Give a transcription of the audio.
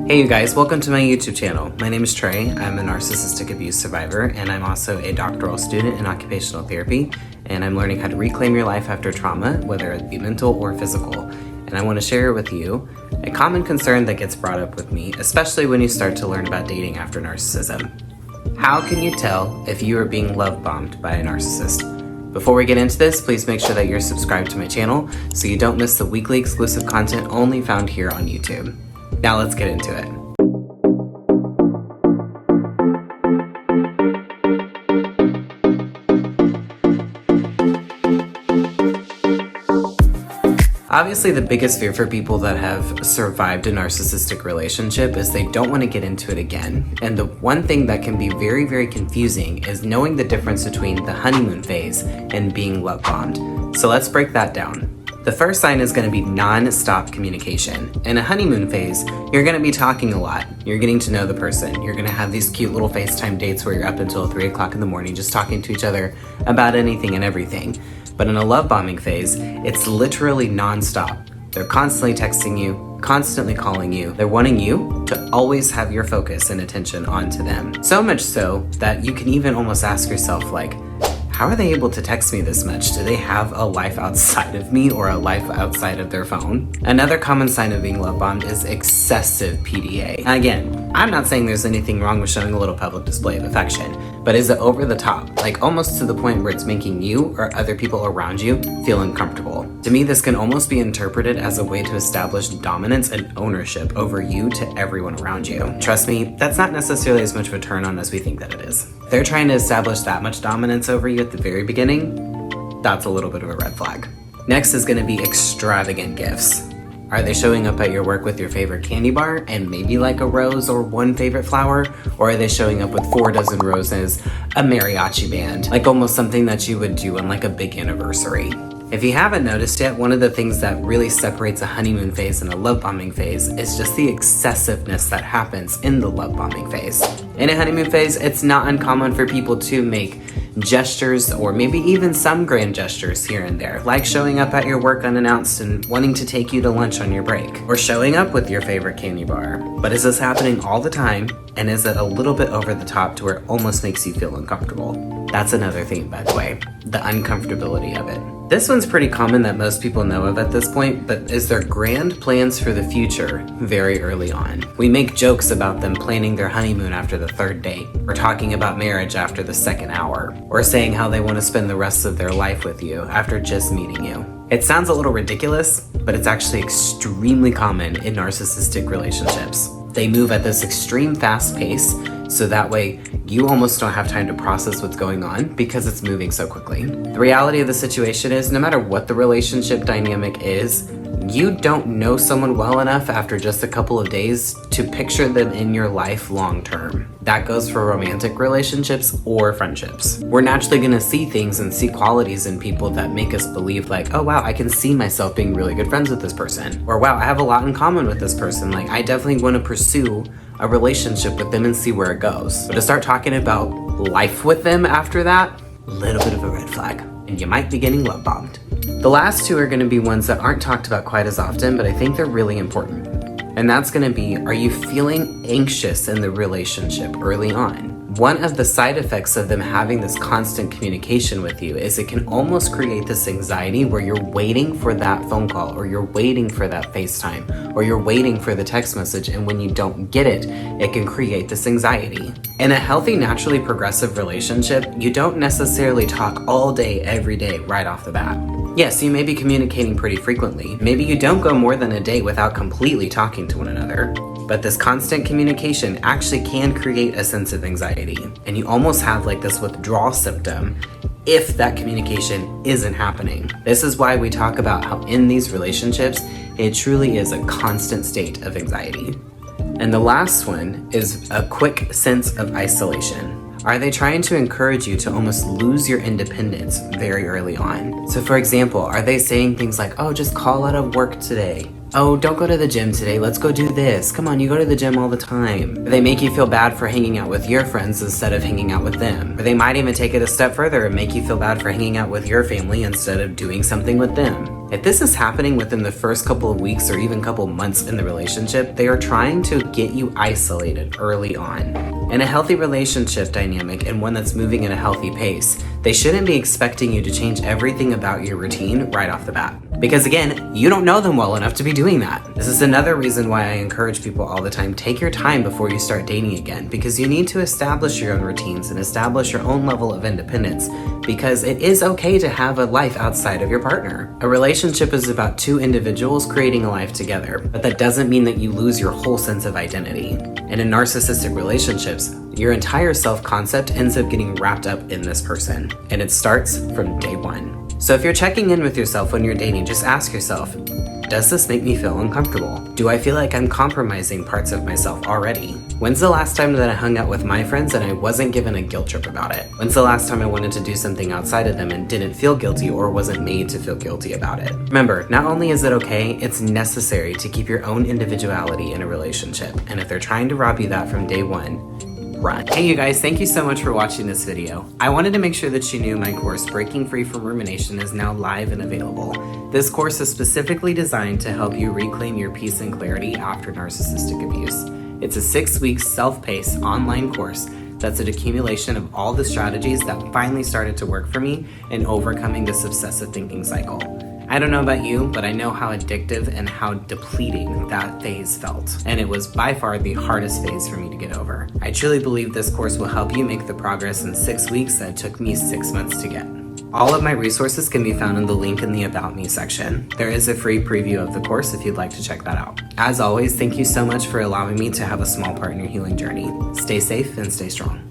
Hey you guys, welcome to my YouTube channel. My name is Trey. I'm a narcissistic abuse survivor, and I'm also a doctoral student in occupational therapy, and I'm learning how to reclaim your life after trauma, whether it be mental or physical. And I want to share with you a common concern that gets brought up with me, especially when you start to learn about dating after narcissism. How can you tell if you are being love bombed by a narcissist? Before we get into this, please make sure that you're subscribed to my channel so you don't miss the weekly exclusive content only found here on YouTube. Now let's get into it. Obviously, the biggest fear for people that have survived a narcissistic relationship is they don't want to get into it again. And the one thing that can be very, very confusing is knowing the difference between the honeymoon phase and being love bombed. So let's break that down. The first sign is going to be non-stop communication. In a honeymoon phase, you're going to be talking a lot. You're getting to know the person. You're going to have these cute little FaceTime dates where you're up until 3 o'clock in the morning just talking to each other about anything and everything. But in a love bombing phase, it's literally non-stop. They're constantly texting you, constantly calling you. They're wanting you to always have your focus and attention onto them. So much so that you can even almost ask yourself, like, how are they able to text me this much? Do they have a life outside of me or a life outside of their phone? Another common sign of being love bombed is excessive PDA. Again, I'm not saying there's anything wrong with showing a little public display of affection, but is it over the top? Like almost to the point where it's making you or other people around you feel uncomfortable. To me, this can almost be interpreted as a way to establish dominance and ownership over you to everyone around you. Trust me, that's not necessarily as much of a turn on as we think that it is. If they're trying to establish that much dominance over you at the very beginning, that's a little bit of a red flag. Next is going to be extravagant gifts. Are they showing up at your work with your favorite candy bar and maybe like a rose or one favorite flower? Or are they showing up with 4 dozen roses, a mariachi band, like almost something that you would do on like a big anniversary? If you haven't noticed yet, one of the things that really separates a honeymoon phase and a love bombing phase is just the excessiveness that happens in the love bombing phase. In a honeymoon phase, it's not uncommon for people to make gestures or maybe even some grand gestures here and there, like showing up at your work unannounced and wanting to take you to lunch on your break, or showing up with your favorite candy bar. But is this happening all the time? And is it a little bit over the top to where it almost makes you feel uncomfortable? That's another thing, by the way, the uncomfortability of it. This one's pretty common that most people know of at this point, but is their grand plans for the future very early on. We make jokes about them planning their honeymoon after the 3rd date, or talking about marriage after the 2nd hour, or saying how they want to spend the rest of their life with you after just meeting you. It sounds a little ridiculous, but it's actually extremely common in narcissistic relationships. They move at this extreme fast pace, so that way you almost don't have time to process what's going on because it's moving so quickly. The reality of the situation is, no matter what the relationship dynamic is, you don't know someone well enough after just a couple of days to picture them in your life long term. That goes for romantic relationships or friendships. We're naturally gonna see things and see qualities in people that make us believe like, oh wow, I can see myself being really good friends with this person. Or wow, I have a lot in common with this person. Like I definitely wanna pursue a relationship with them and see where it goes. But to start talking about life with them after that, a little bit of a red flag. And you might be getting love bombed. The last two are gonna be ones that aren't talked about quite as often, but I think they're really important. And that's gonna be, are you feeling anxious in the relationship early on? One of the side effects of them having this constant communication with you is it can almost create this anxiety where you're waiting for that phone call, or you're waiting for that FaceTime, or you're waiting for the text message, and when you don't get it, it can create this anxiety. In a healthy, naturally progressive relationship, you don't necessarily talk all day, every day, right off the bat. Yes, you may be communicating pretty frequently. Maybe you don't go more than a day without completely talking to one another. But this constant communication actually can create a sense of anxiety. And you almost have like this withdrawal symptom if that communication isn't happening. This is why we talk about how in these relationships, it truly is a constant state of anxiety. And the last one is a quick sense of isolation. Are they trying to encourage you to almost lose your independence very early on? So for example, are they saying things like, oh, just call out of work today? Oh, don't go to the gym today, let's go do this. Come on, you go to the gym all the time. They make you feel bad for hanging out with your friends instead of hanging out with them. Or they might even take it a step further and make you feel bad for hanging out with your family instead of doing something with them. If this is happening within the first couple of weeks or even couple months in the relationship, they are trying to get you isolated early on. In a healthy relationship dynamic and one that's moving at a healthy pace, they shouldn't be expecting you to change everything about your routine right off the bat. Because again, you don't know them well enough to be doing that. This is another reason why I encourage people all the time, take your time before you start dating again, because you need to establish your own routines and establish your own level of independence, because it is okay to have a life outside of your partner. A relationship is about two individuals creating a life together, but that doesn't mean that you lose your whole sense of identity. And in narcissistic relationships, your entire self-concept ends up getting wrapped up in this person, and it starts from day one. So if you're checking in with yourself when you're dating, just ask yourself, does this make me feel uncomfortable? Do I feel like I'm compromising parts of myself already? When's the last time that I hung out with my friends and I wasn't given a guilt trip about it? When's the last time I wanted to do something outside of them and didn't feel guilty or wasn't made to feel guilty about it? Remember, not only is it okay, it's necessary to keep your own individuality in a relationship. And if they're trying to rob you that from day one, run. Hey you guys, thank you so much for watching this video. I wanted to make sure that you knew my course, Breaking Free from Rumination, is now live and available. This course is specifically designed to help you reclaim your peace and clarity after narcissistic abuse. It's a 6-week self-paced online course that's an accumulation of all the strategies that finally started to work for me in overcoming this obsessive thinking cycle. I don't know about you, but I know how addictive and how depleting that phase felt. And it was by far the hardest phase for me to get over. I truly believe this course will help you make the progress in 6 weeks that took me 6 months to get. All of my resources can be found in the link in the About Me section. There is a free preview of the course if you'd like to check that out. As always, thank you so much for allowing me to have a small part in your healing journey. Stay safe and stay strong.